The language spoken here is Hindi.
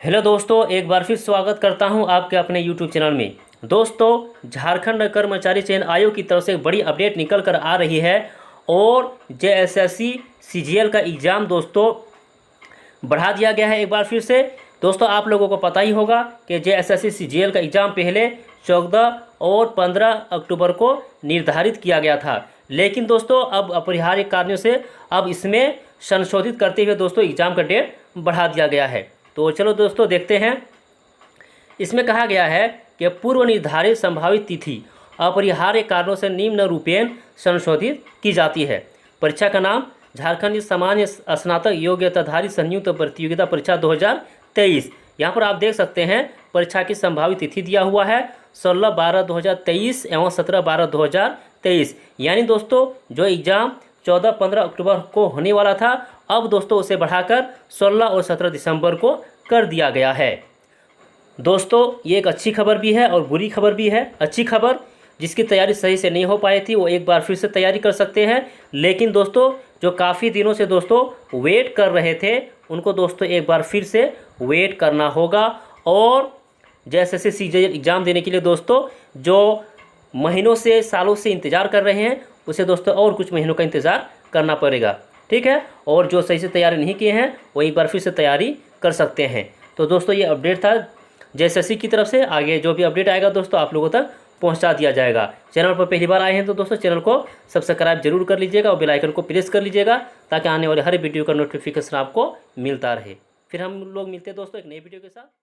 हेलो दोस्तों, एक बार फिर स्वागत करता हूं आपके अपने यूट्यूब चैनल में। दोस्तों, झारखंड कर्मचारी चयन आयोग की तरफ से एक बड़ी अपडेट निकल कर आ रही है और जेएसएससी सीजीएल का एग्ज़ाम दोस्तों बढ़ा दिया गया है एक बार फिर से। दोस्तों, आप लोगों को पता ही होगा कि जेएसएससी सीजीएल का एग्ज़ाम पहले 14 और 15 अक्टूबर को निर्धारित किया गया था, लेकिन दोस्तों अब अपरिहार्य कारणों से अब इसमें संशोधित करते हुए दोस्तों एग्ज़ाम का डेट बढ़ा दिया गया है। तो चलो दोस्तों देखते हैं। इसमें कहा गया है कि पूर्व निर्धारित संभावित तिथि अपरिहार्य कारणों से निम्न रूपेण संशोधित की जाती है। परीक्षा का नाम झारखंड सामान्य स्नातक योग्यताधारी संयुक्त प्रतियोगिता परीक्षा 2023। यहाँ पर आप देख सकते हैं परीक्षा की संभावित तिथि दिया हुआ है 16/12/2023 एवं 17/12/2023। यानी दोस्तों जो एग्ज़ाम 14-15 अक्टूबर को होने वाला था, अब दोस्तों उसे बढ़ाकर 16 और 17 दिसंबर को कर दिया गया है। दोस्तों, ये एक अच्छी खबर भी है और बुरी खबर भी है। अच्छी खबर, जिसकी तैयारी सही से नहीं हो पाई थी वो एक बार फिर से तैयारी कर सकते हैं, लेकिन दोस्तों जो काफ़ी दिनों से दोस्तों वेट कर रहे थे उनको दोस्तों एक बार फिर से वेट करना होगा। और जेएसएससी सीजीएल एग्ज़ाम देने के लिए दोस्तों जो महीनों से सालों से इंतज़ार कर रहे हैं उसे दोस्तों और कुछ महीनों का इंतज़ार करना पड़ेगा, ठीक है। और जो सही से तैयारी नहीं किए हैं वो एक बार फिर से तैयारी कर सकते हैं। तो दोस्तों ये अपडेट था जेएसएससी की तरफ से। आगे जो भी अपडेट आएगा दोस्तों आप लोगों तक पहुंचा दिया जाएगा। चैनल पर पहली बार आए हैं तो दोस्तों चैनल को सब्सक्राइब जरूर कर लीजिएगा और बेल आइकन को प्रेस कर लीजिएगा ताकि आने वाले हर वीडियो का नोटिफिकेशन आपको मिलता रहे। फिर हम लोग मिलते हैं दोस्तों एक नई वीडियो के साथ।